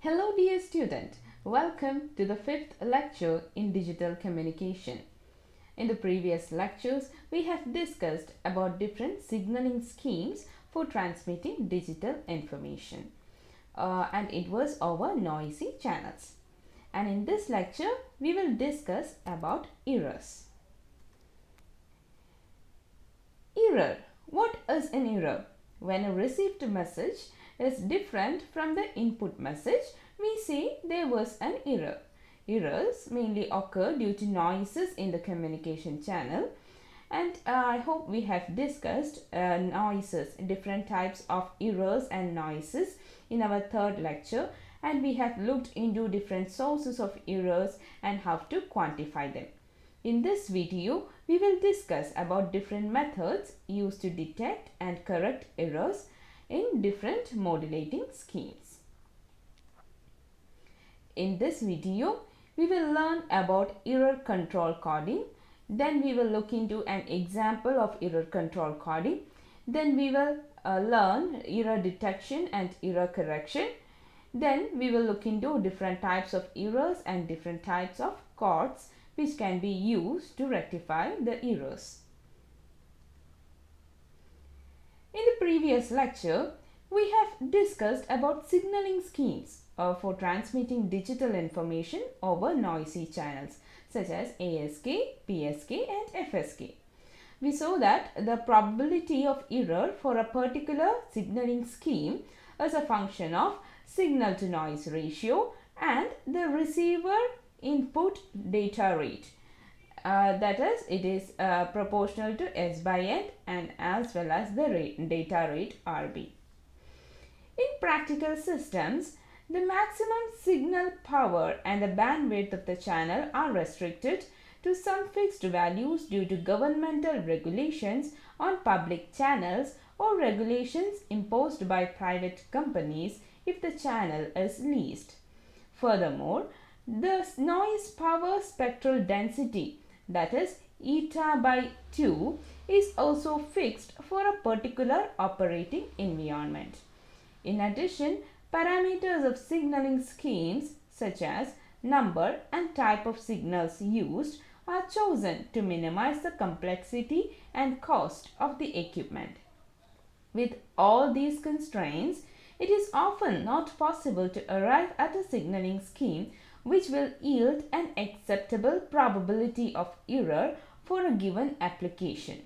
Hello dear student, welcome to the fifth lecture in digital communication. In the previous lectures, we have discussed about different signaling schemes for transmitting digital information and it was over noisy channels. And in this lecture, we will discuss about errors. Error. What is an error? When a received message is different from the input message, we say there was an error. Errors mainly occur due to noises in the communication channel, and I hope we have discussed noises, different types of errors and noises in our third lecture, and we have looked into different sources of errors and how to quantify them. In this video, we will discuss about different methods used to detect and correct errors in different modulating schemes. In this video, we will learn about error control coding. Then we will look into an example of error control coding. Then we will learn error detection and error correction. Then we will look into different types of errors and different types of codes which can be used to rectify the errors. In the previous lecture, we have discussed about signaling schemes for transmitting digital information over noisy channels such as ASK, PSK and FSK. We saw that the probability of error for a particular signaling scheme is a function of signal to noise ratio and the receiver input data rate. That is, it is proportional to S by N and as well as the data rate RB. In practical systems, the maximum signal power and the bandwidth of the channel are restricted to some fixed values due to governmental regulations on public channels or regulations imposed by private companies if the channel is leased. Furthermore, the noise power spectral density, that is eta by 2, is also fixed for a particular operating environment. In addition, parameters of signaling schemes such as number and type of signals used are chosen to minimize the complexity and cost of the equipment. With all these constraints, it is often not possible to arrive at a signaling scheme which will yield an acceptable probability of error for a given application.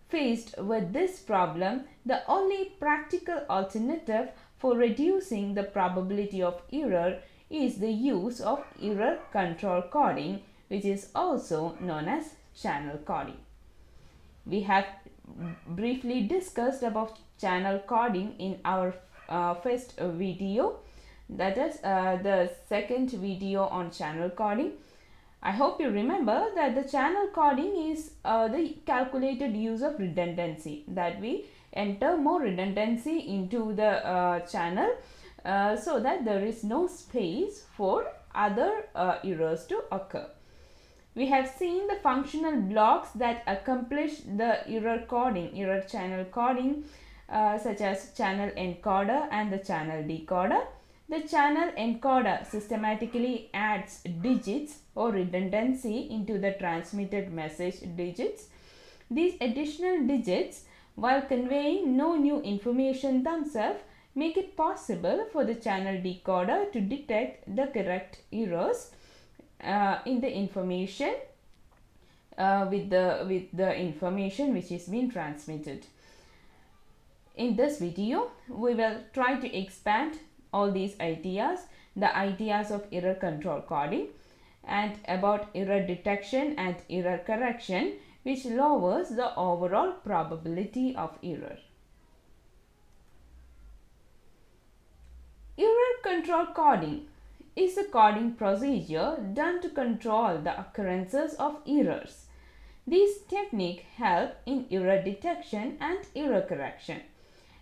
Faced with this problem, the only practical alternative for reducing the probability of error is the use of error control coding, which is also known as channel coding. We have briefly discussed about channel coding in our first video, that is the second video on channel coding. I hope you remember that the channel coding is the calculated use of redundancy, that we enter more redundancy into the channel so that there is no space for other errors to occur. We have seen the functional blocks that accomplish the error channel coding such as channel encoder and the channel decoder. The channel encoder systematically adds digits or redundancy into the transmitted message digits. These additional digits, while conveying no new information themselves, make it possible for the channel decoder to detect the correct errors in the information with the information which is being transmitted. In this video, we will try to expand all these ideas, the ideas of error control coding and about error detection and error correction, which lowers the overall probability of error. Error control coding is a coding procedure done to control the occurrences of errors. These techniques help in error detection and error correction.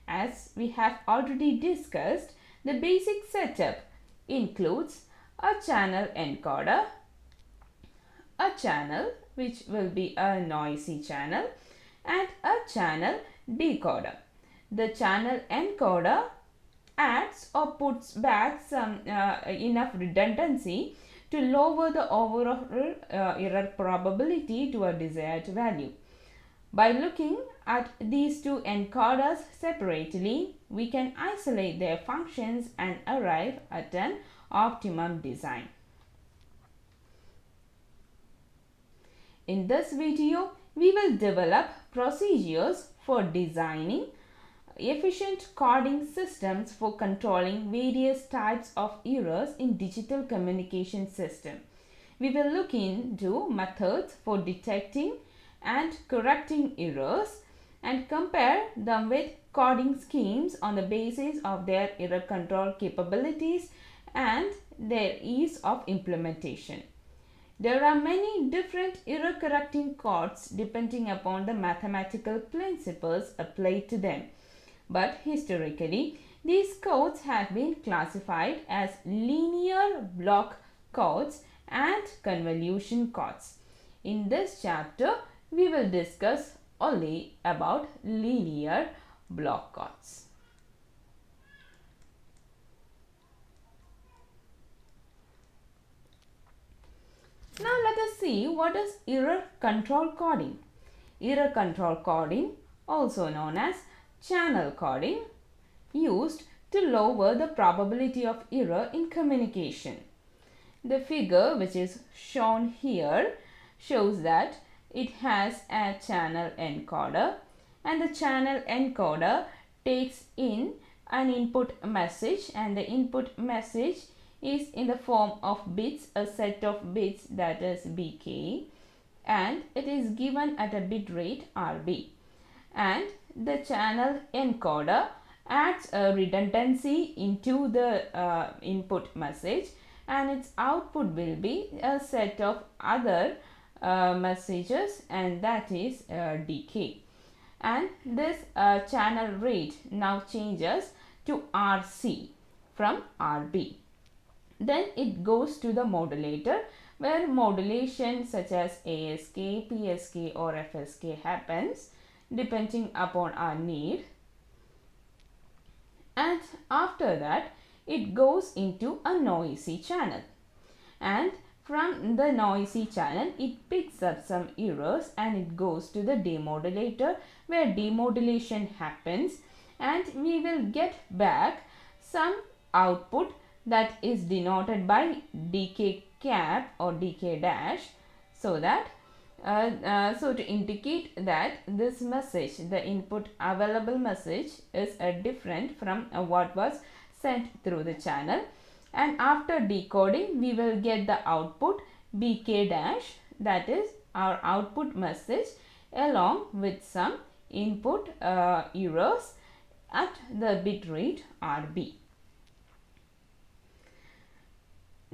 As we have already discussed, the basic setup includes a channel encoder, a channel which will be a noisy channel, and a channel decoder. The channel encoder adds or puts back some enough redundancy to lower the overall error probability to a desired value. By looking at these two encoders separately, we can isolate their functions and arrive at an optimum design. In this video, we will develop procedures for designing efficient coding systems for controlling various types of errors in digital communication system. We will look into methods for detecting and correcting errors and compare them with coding schemes on the basis of their error control capabilities and their ease of implementation. There are many different error correcting codes depending upon the mathematical principles applied to them. But historically, these codes have been classified as linear block codes and convolution codes. In this chapter, we will discuss only about linear block codes. Now let us see what is error control coding. Error control coding, also known as channel coding, used to lower the probability of error in communication. The figure which is shown here shows that it has a channel encoder, and the channel encoder takes in an input message, and the input message is in the form of bits, a set of bits, that is bk, and it is given at a bit rate rb, and the channel encoder adds a redundancy into the input message, and its output will be a set of other messages, and that is dk. And this channel rate now changes to rc from rb. Then it goes to the modulator, where modulation such as ASK, PSK or FSK happens depending upon our need. And after that, it goes into a noisy channel. And from the noisy channel, it picks up some errors and it goes to the demodulator, where demodulation happens, and we will get back some output that is denoted by dk cap or dk dash, so that so to indicate that this message, the input available message, is different from what was sent through the channel. And after decoding, we will get the output bk dash, that is our output message, along with some input errors at the bit rate rb.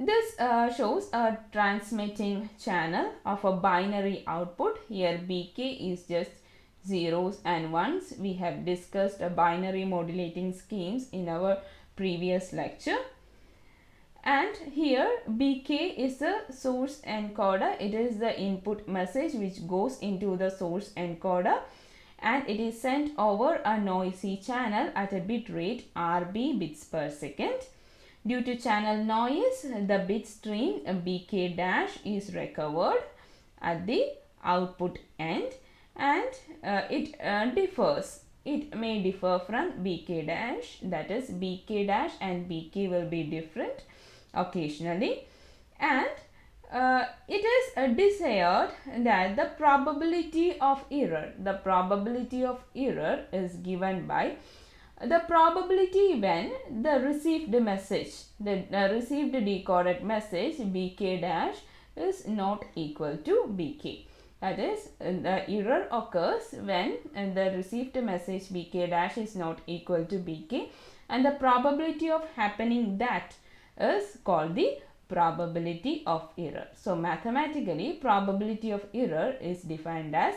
This shows a transmitting channel of a binary output. Here bk is just zeros and ones. We have discussed binary modulating schemes in our previous lecture. And here bk is the source encoder. It is the input message which goes into the source encoder, and it is sent over a noisy channel at a bit rate rb bits per second. Due to channel noise, the bit stream bk dash is recovered at the output end, and it differs. It may differ from bk dash, that is bk dash and bk will be different occasionally, and it is desired that the probability of error is given by the probability when the received message, the received decoded message bk dash is not equal to bk. That is, the error occurs when the received message bk dash is not equal to bk, and the probability of happening that is called the probability of error. So mathematically, probability of error is defined as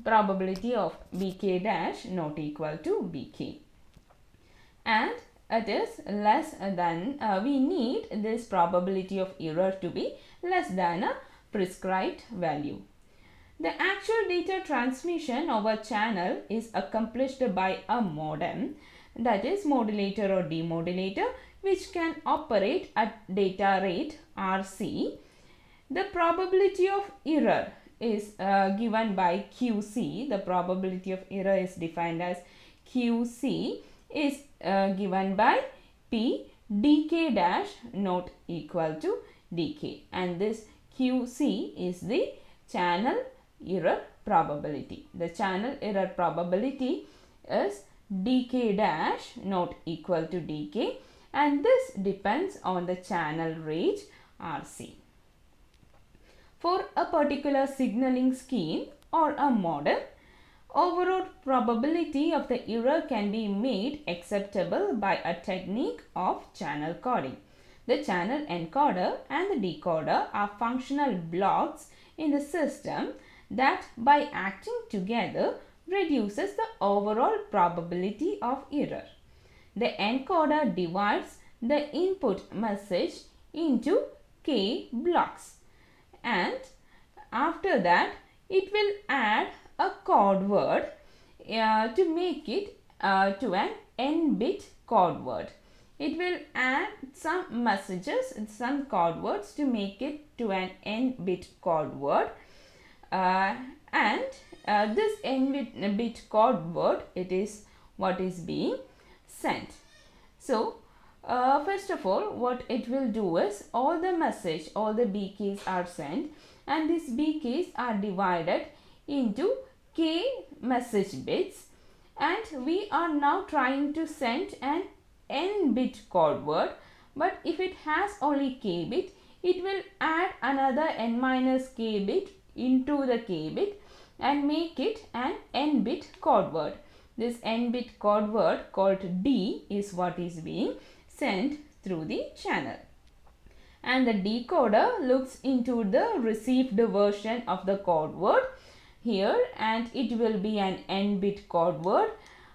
probability of bk dash not equal to bk. And it is less than, we need this probability of error to be less than a prescribed value. The actual data transmission over channel is accomplished by a modem, that is modulator or demodulator, which can operate at data rate RC. The probability of error is given by QC. The probability of error is defined as QC is given by P dk dash not equal to dk, and this QC is the channel error probability. The channel error probability is dk dash not equal to dk, and this depends on the channel rate RC. For a particular signaling scheme or a model, overall probability of the error can be made acceptable by a technique of channel coding. The channel encoder and the decoder are functional blocks in the system that, by acting together, reduces the overall probability of error. The encoder divides the input message into k blocks, and after that it will add a code word to make it to an n-bit code word. It will add some messages and some code words to make it to an n-bit code word, and this n-bit code word, it is what is being sent. So first of all, what it will do is, all the message, all the B keys are sent, and these B keys are divided into k message bits, and we are now trying to send an n-bit code word, but if it has only k bit, it will add another n minus k bit into the k bit and make it an n-bit code word. This n-bit code word called D is what is being sent through the channel. And the decoder looks into the received version of the code word here, and it will be an n-bit code word,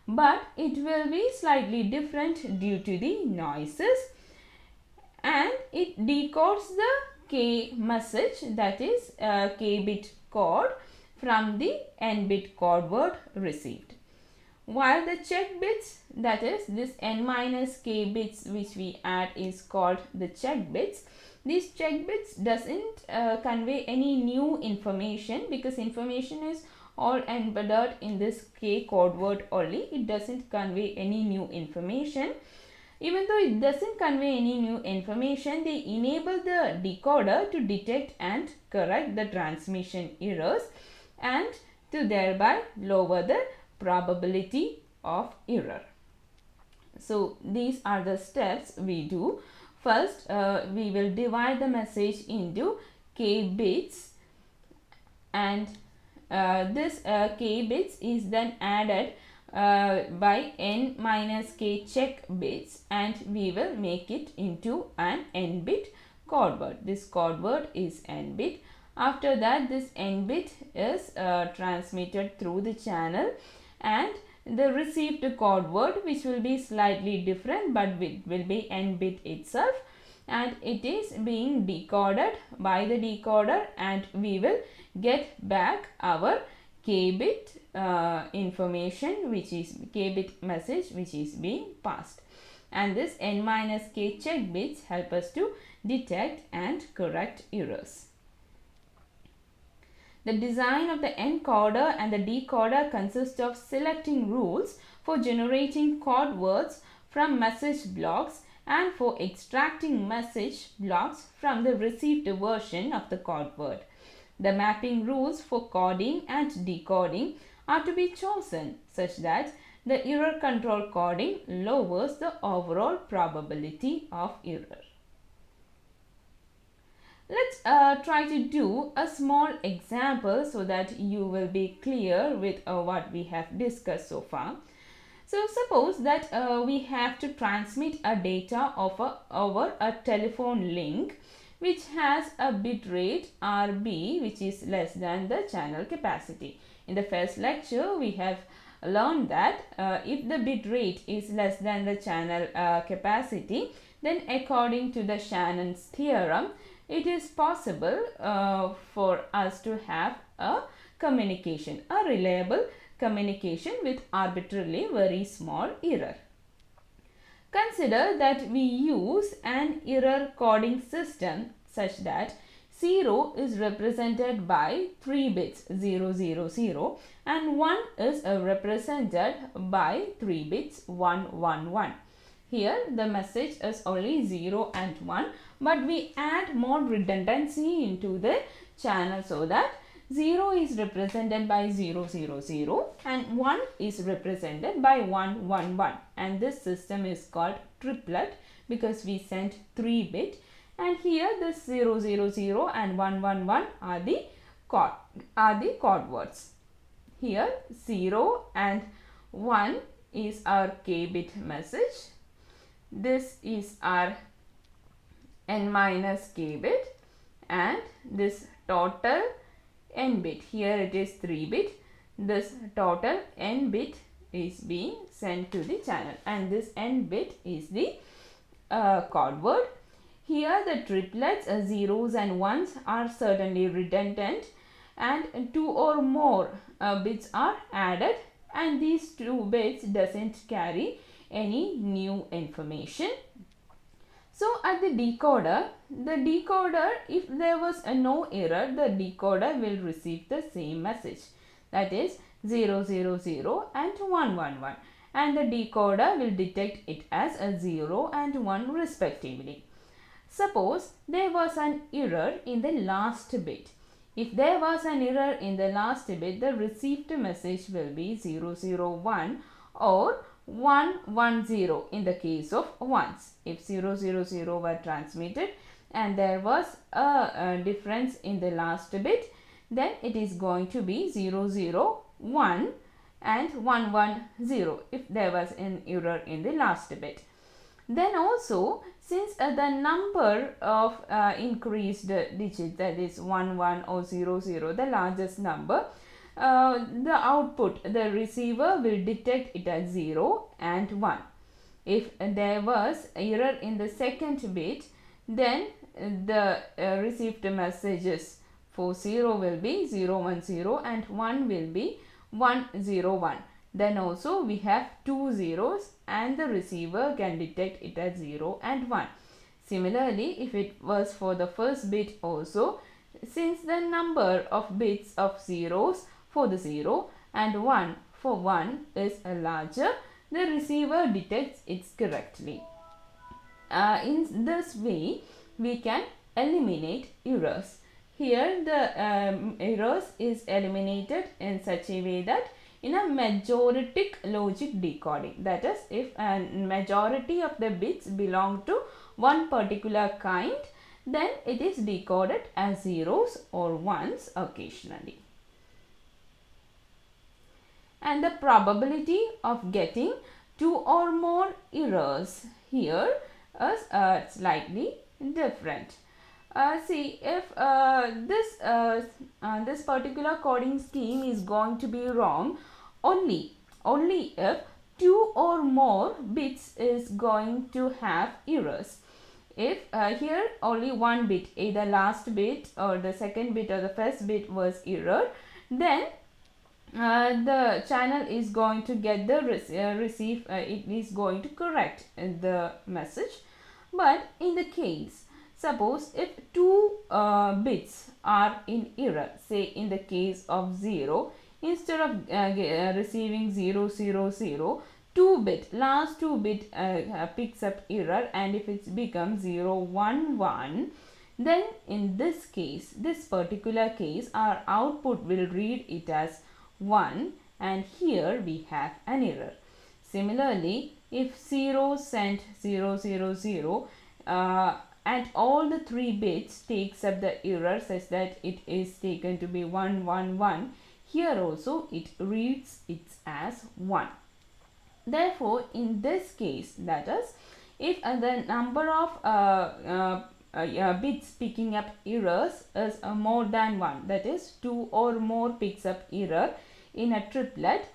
but it will be slightly different due to the noises, and it decodes the k message, that is k-bit code, from the n-bit code word received. While the check bits, that is this n minus k bits which we add, is called the check bits. These check bits doesn't convey any new information, because information is all embedded in this k code word only. It doesn't convey any new information. Even though it doesn't convey any new information, they enable the decoder to detect and correct the transmission errors, and to thereby lower the probability of error. So these are the steps we do. First, we will divide the message into k bits, and this k bits is then added by n minus k check bits, and we will make it into an n-bit code word. This code word is n-bit. After that, this n-bit is transmitted through the channel, and the received code word, which will be slightly different, but it will be n-bit itself, and it is being decoded by the decoder, and we will get back our k-bit information, which is k-bit message which is being passed. And this n minus k check bits help us to detect and correct errors. The design of the encoder and the decoder consists of selecting rules for generating code words from message blocks and for extracting message blocks from the received version of the code word. The mapping rules for coding and decoding are to be chosen such that the error control coding lowers the overall probability of error. Let's try to do a small example so that you will be clear with what we have discussed so far. So suppose that we have to transmit a data over a telephone link which has a bit rate RB which is less than the channel capacity. In the first lecture, we have learned that if the bit rate is less than the channel capacity, then according to the Shannon's theorem, it is possible for us to have a communication, a reliable communication with arbitrarily very small error. Consider that we use an error coding system such that 0 is represented by 3 bits 0, 0, 0 and 1 is represented by 3 bits 1, 1, 1. Here the message is only 0 and 1, but we add more redundancy into the channel so that 0 is represented by 0, 0, 0 and 1 is represented by 1, 1, 1, and this system is called triplet because we sent 3 bit, and here this 0, 0, 0 and 1, 1, 1 are the code words. Here 0 and 1 is our k bit message. This is our n minus k bit, and this total n bit, here it is 3 bit, this total n bit is being sent to the channel, and this n bit is the code word. Here the triplets zeros and ones are certainly redundant, and 2 or more bits are added, and these 2 bits doesn't carry any new information. So at the decoder, if there was no error, the decoder will receive the same message, that is 0, 0, 0 and 1, 1, 1, and the decoder will detect it as a 0 and 1 respectively. Suppose there was an error in the last bit. If there was an error in the last bit, the received message will be 0, 0, 1 or 1, 1, 0 in the case of ones. If 0, 0, 0 were transmitted and there was a difference in the last bit, then it is going to be 0, 0, 1 and 1, 1, 0 if there was an error in the last bit. Then also, since the number of increased digits, that is 1, 1 or 0, 0, the largest number, the output, the receiver will detect it as 0 and 1. If there was error in the second bit, then the received messages for 0 will be 0, 1, 0 and 1 will be 1, 0, 1. Then also we have 2 zeros and the receiver can detect it as 0 and 1. Similarly, if it was for the first bit also, since the number of bits of zeros for the 0 and 1 for 1 is larger, the receiver detects it correctly. In this way, we can eliminate errors. Here the errors is eliminated in such a way that in a majoritic logic decoding, that is, if a majority of the bits belong to one particular kind, then it is decoded as zeros or ones occasionally. And the probability of getting 2 or more errors here is slightly different. See, if this particular coding scheme is going to be wrong only if 2 or more bits is going to have errors. If here only one bit, either last bit or the second bit or the first bit was error, then the channel is going to get the receive, it is going to correct the message. But in the case, suppose if 2 bits are in error, say in the case of 0, instead of receiving 0, 0, 0, 2 bit, last 2 bit picks up error, and if it becomes 0, 1, 1, then in this case, this particular case, our output will read it as 1, and here we have an error. Similarly, if 0 sent 0, 0, 0 and all the 3 bits takes up the error such that it is taken to be 1, 1, 1, here also it reads it as 1. Therefore, in this case, that is, if the number of bits picking up errors is more than 1, that is 2 or more picks up error in a triplet,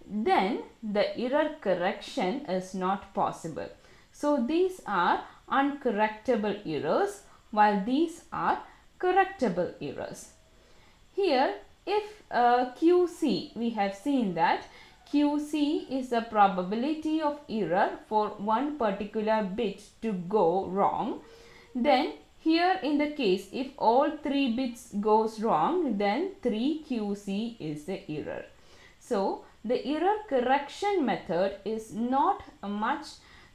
then the error correction is not possible. So these are uncorrectable errors, while these are correctable errors. Here, if QC, we have seen that QC is the probability of error for one particular bit to go wrong, then here in the case if all 3 bits goes wrong, then 3QC is the error. So the error correction method is not much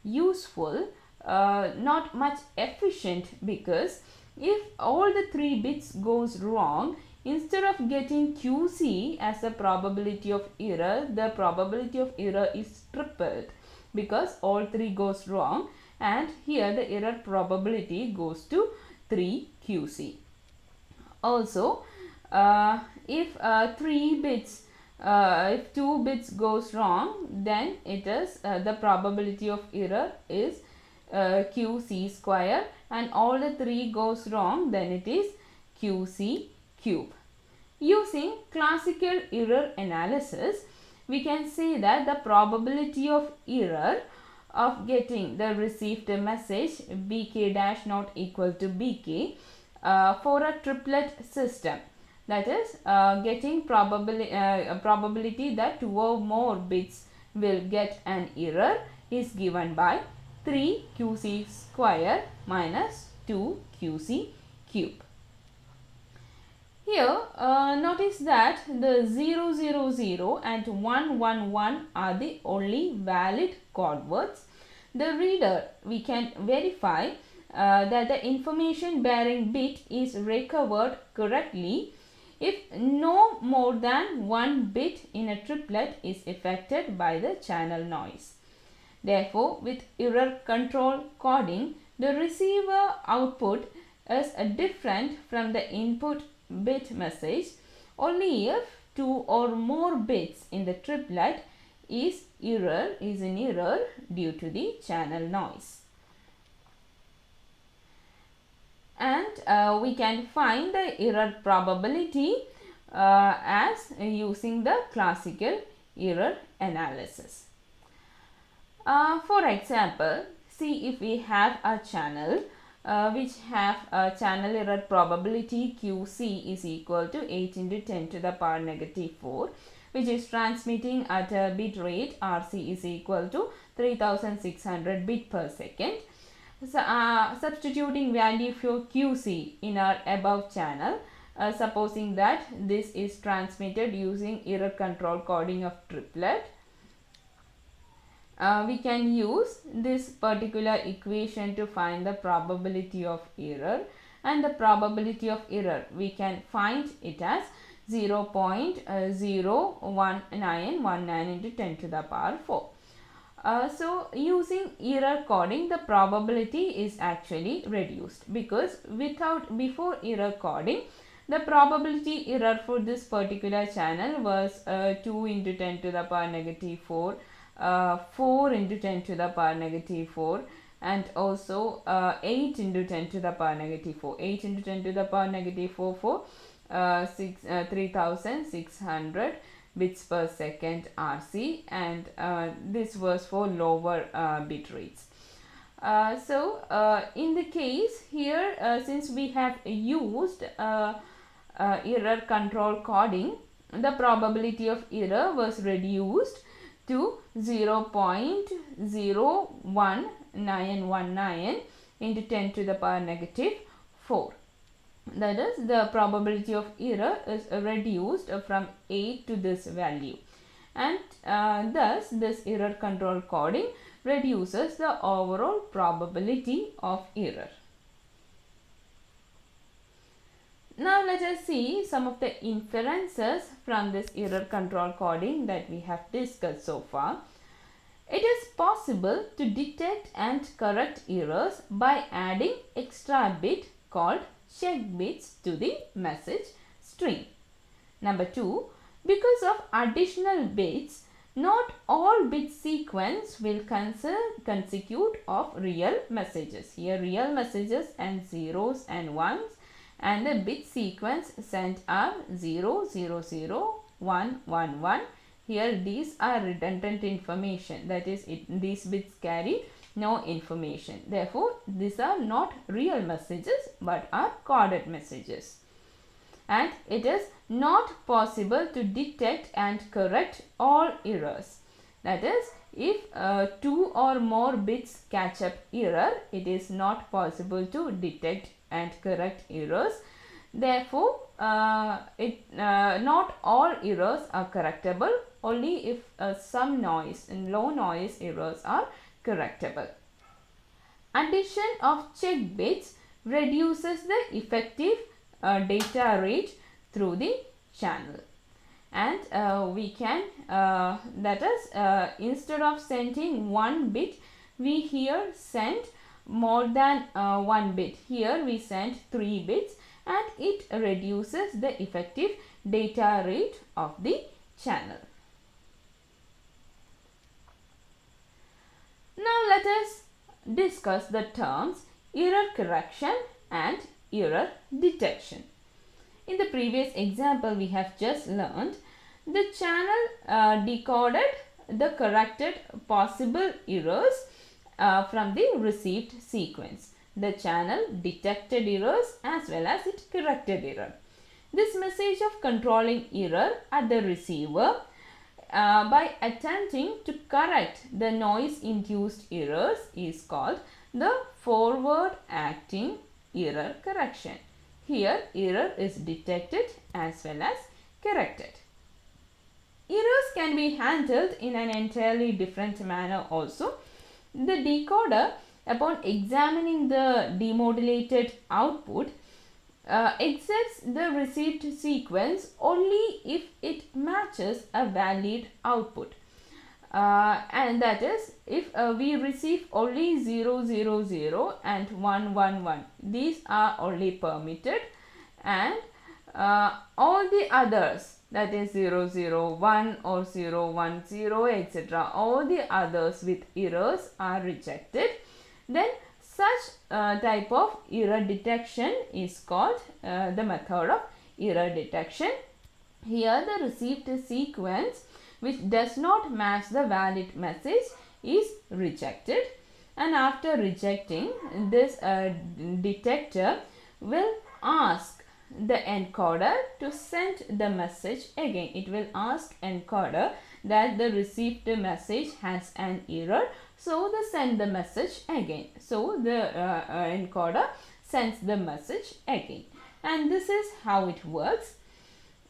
useful, not much efficient, because if all the 3 bits goes wrong, instead of getting QC as the probability of error, the probability of error is tripled because all 3 goes wrong, and here the error probability goes to 3QC. Also, if 2 bits goes wrong, then it is the probability of error is QC square, and all the 3 goes wrong, then it is QC cube. Using classical error analysis, we can say that the probability of error of getting the received message bk dash not equal to bk for a triplet system, that is getting probability that 2 or more bits will get an error, is given by 3QC square minus 2QC cube. Here notice that the 0, 0, 0 and 1, 1, 1 are the only valid code words. The reader, we can verify that the information bearing bit is recovered correctly if no more than 1 bit in a triplet is affected by the channel noise. Therefore, with error control coding, the receiver output is different from the input bit message only if 2 or more bits in the triplet is in error due to the channel noise. And we can find the error probability as using the classical error analysis. For example, see if we have a channel which have a channel error probability QC is equal to 8 into 10 to the power negative 4, which is transmitting at a bit rate RC is equal to 3600 bit per second. So, substituting value for QC in our above channel, supposing that this is transmitted using error control coding of triplet, we can use this particular equation to find the probability of error, and the probability of error we can find it as 0.01919 into 10 to the power 4. So using error coding, the probability is actually reduced, because before error coding, the probability error for this particular channel was 2 into 10 to the power negative 4, 4 into 10 to the power negative 4, and also 8 into 10 to the power negative 4. 8 into 10 to the power negative 4 for 3600 bits per second RC, and this was for lower bit rates. So in the case here, since we have used error control coding, the probability of error was reduced to 0.01919 into 10 to the power negative 4. That is, the probability of error is reduced from 8 to this value, and thus this error control coding reduces the overall probability of error. Now let us see some of the inferences from this error control coding that we have discussed so far. It is possible to detect and correct errors by adding extra bit called check bits to the message string. Number 2, because of additional bits, not all bit sequence will consecute of real messages. Here real messages and zeros and ones, and the bit sequence sent are 0, 0, 0, 1, 1, 1. Here these are redundant information, that is these bits carry no information. Therefore, these are not real messages but are coded messages. and it is not possible to detect and correct all errors. That is, if 2 or more bits catch up error, it is not possible to detect and correct errors. Therefore, not all errors are correctable, only if some noise and low noise errors are correctable. Addition of check bits reduces the effective data rate through the channel. And we can, that is, instead of sending 1 bit, we here send more than 1 bit. Here we send 3 bits, and it reduces the effective data rate of the channel. Now let us discuss the terms error correction and error detection. In the previous example, we have just learned the channel decoded the corrected possible errors from the received sequence. The channel detected errors as well as it corrected error. This message of controlling error at the receiver by attempting to correct the noise induced errors is called the forward acting error correction. Here error is detected as well as corrected. Errors can be handled in an entirely different manner also. The decoder, upon examining the demodulated output, accepts the received sequence only if it matches a valid output. And that is, if we receive only 0, 0, 0 and 1, 1, 1, these are only permitted, and all the others, that is 0, 0, 1 or 0, 1, 0, etc., all the others with errors are rejected. Then such type of error detection is called the method of error detection. Here the received sequence which does not match the valid message is rejected, and after rejecting, this detector will ask the encoder to send the message again. It will ask encoder that the received message has an error, so they send the message again. So the encoder sends the message again, and this is how it works.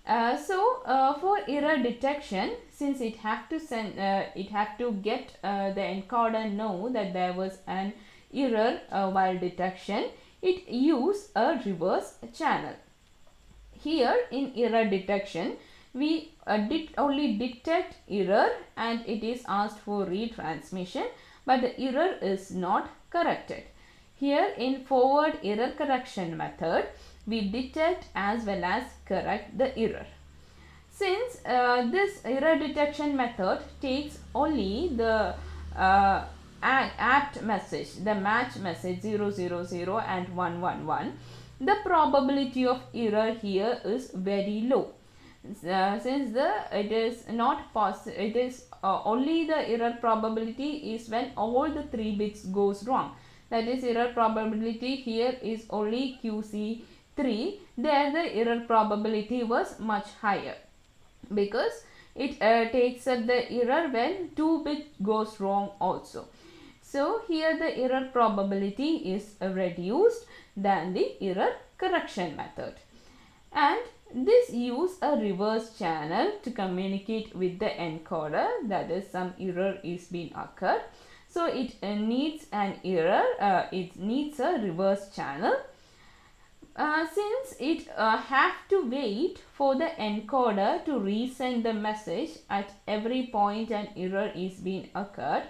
For error detection, since it have to send, it have to get the encoder know that there was an error while detection, it use a reverse channel. Here in error detection, we only detect error and it is asked for retransmission, but the error is not corrected. Here in forward error correction method, we detect as well as correct the error. Since this error detection method takes only the apt message, the match message 0, 0, 0 and 1, 1, 1, the probability of error here is very low. Since it is not possible, it is only the error probability is when all the 3 bits goes wrong. That is, error probability here is only QC3. There the error probability was much higher, because it takes up the error when 2 bits goes wrong also. So here the error probability is reduced than the error correction method. And this use a reverse channel to communicate with the encoder, that is, some error is being occurred. So it needs an error, it needs a reverse channel. Since it have to wait for the encoder to resend the message at every point an error is being occurred,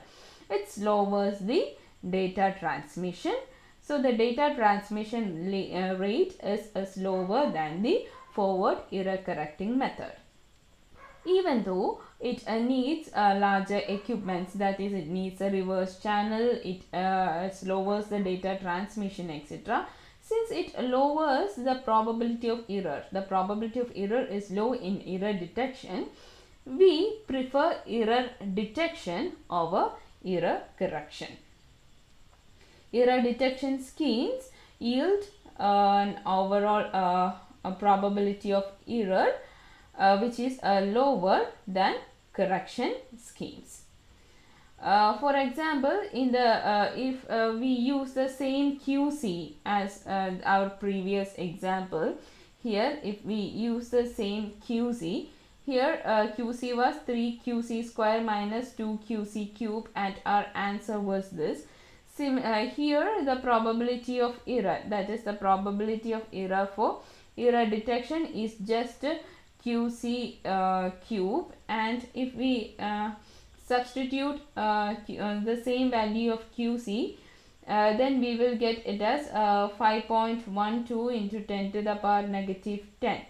it lowers the data transmission. So the data transmission rate is slower than the forward error correcting method. Even though it needs larger equipments, that is, it needs a reverse channel, it lowers the data transmission, etc. Since it lowers the probability of error, the probability of error is low in error detection, we prefer error detection over error correction. Error detection schemes yield an overall a probability of error which is lower than correction schemes. For example, in the if we use the same QC as our previous example, here if we use the same QC, here QC was 3QC square minus 2QC cube and our answer was this. Here the probability of error, that is the probability of error for error detection, is just QC cube, and if we substitute the same value of QC, then we will get it as 5.12 into 10 to the power negative 10,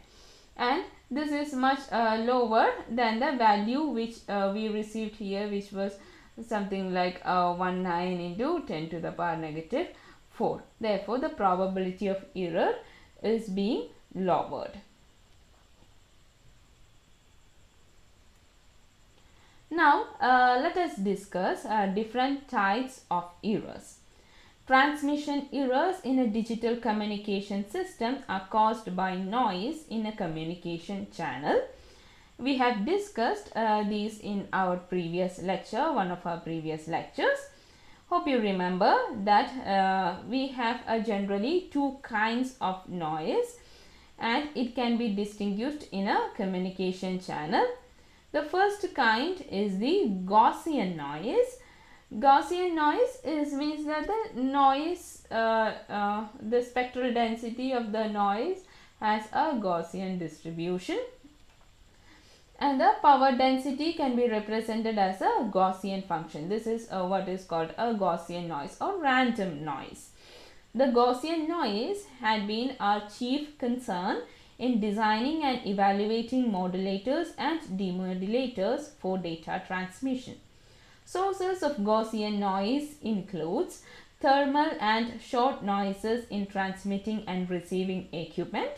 and this is much lower than the value which we received here, which was something like 19 into 10 to the power negative 4. Therefore, the probability of error is being lowered. Now, let us discuss different types of errors. Transmission errors in a digital communication system are caused by noise in a communication channel. We have discussed these in our previous lecture, one of our previous lectures. Hope you remember that we have generally two kinds of noise, and it can be distinguished in a communication channel. The first kind is the Gaussian noise. Gaussian noise means that the noise, the spectral density of the noise has a Gaussian distribution, and the power density can be represented as a Gaussian function. This is what is called a Gaussian noise or random noise. The Gaussian noise had been our chief concern in designing and evaluating modulators and demodulators for data transmission. Sources of Gaussian noise includes thermal and short noises in transmitting and receiving equipment,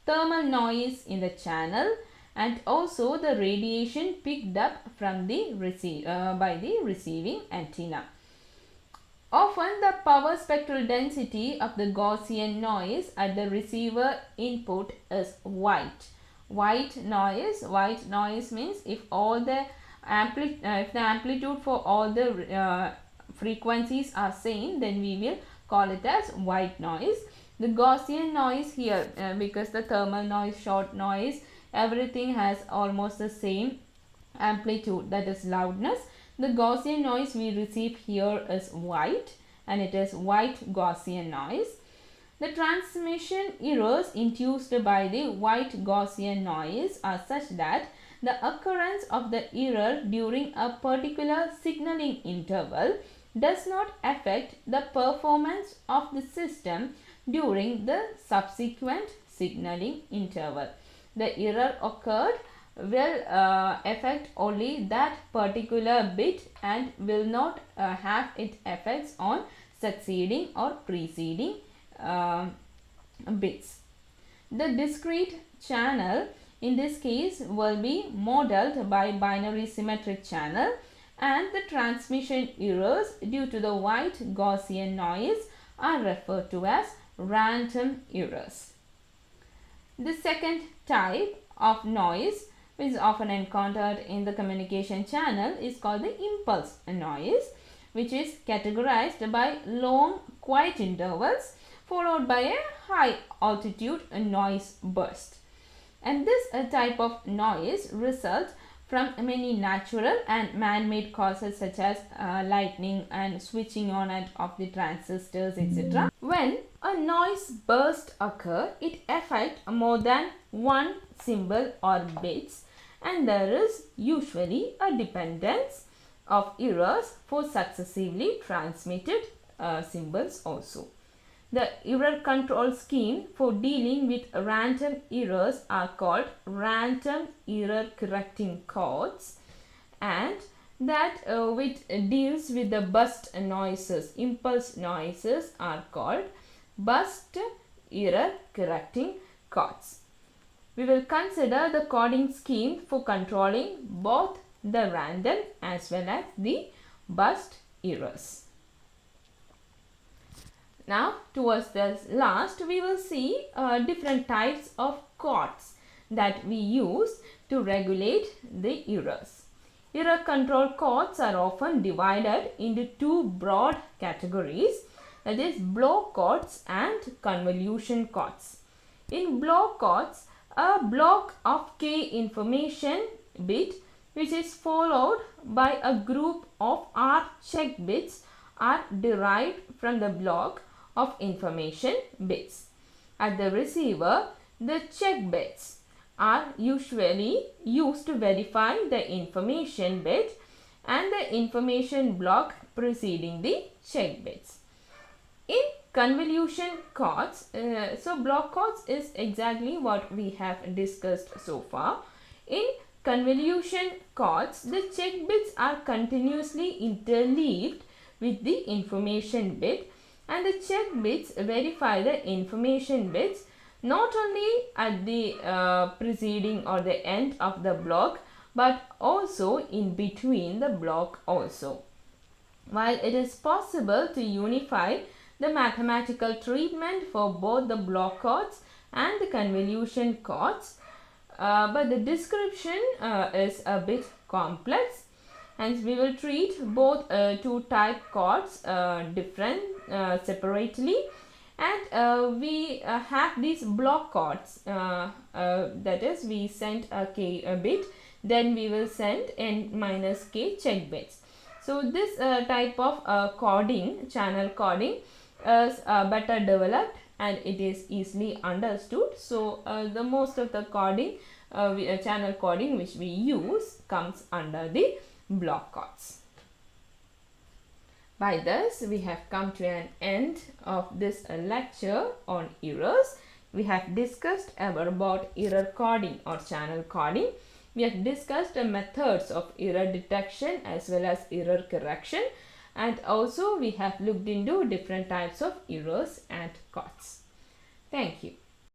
thermal noise in the channel, and also the radiation picked up from the by the receiving antenna. Often the power spectral density of the Gaussian noise at the receiver input is white. White noise means if all the amplitude for all the frequencies are same, then we will call it as white noise. The Gaussian noise here, because the thermal noise, short noise, everything has almost the same amplitude, that is loudness. The Gaussian noise we receive here is white, and it is white Gaussian noise. The transmission errors induced by the white Gaussian noise are such that the occurrence of the error during a particular signaling interval does not affect the performance of the system during the subsequent signaling interval. The error occurred will affect only that particular bit and will not have its effects on succeeding or preceding bits. The discrete channel in this case will be modeled by binary symmetric channel, and the transmission errors due to the white Gaussian noise are referred to as random errors. The second type of noise which is often encountered in the communication channel is called the impulse noise, which is categorized by long quiet intervals followed by a high altitude noise burst. And this type of noise results from many natural and man-made causes such as lightning and switching on and off the transistors, etc. When a noise burst occurs, it affects more than one symbol or bits, and there is usually a dependence of errors for successively transmitted symbols also. The error control scheme for dealing with random errors are called random error correcting codes, and that which deals with the burst noises, impulse noises, are called burst error correcting codes. We will consider the coding scheme for controlling both the random as well as the burst errors. Now towards the last we will see different types of codes that we use to regulate the errors. Error control codes are often divided into two broad categories, that is block codes and convolution codes. In block codes, a block of k information bit which is followed by a group of r check bits are derived from the block of information bits. At the receiver, the check bits are usually used to verify the information bit and the information block preceding the check bits. In convolution codes, so block codes is exactly what we have discussed so far. In convolution codes, the check bits are continuously interleaved with the information bit, and the check bits verify the information bits not only at the preceding or the end of the block, but also in between the block also. While it is possible to unify the mathematical treatment for both the block codes and the convolution codes, but the description is a bit complex, and we will treat both two type codes separately. And we have these block codes, that is we send a k bit, then we will send n minus k check bits. So this type of coding, channel coding, is better developed and it is easily understood. So the most of the coding, channel coding which we use comes under the block codes. By this, we have come to an end of this lecture on errors. We have discussed about error coding or channel coding. We have discussed the methods of error detection as well as error correction, and also we have looked into different types of errors and codes. Thank you.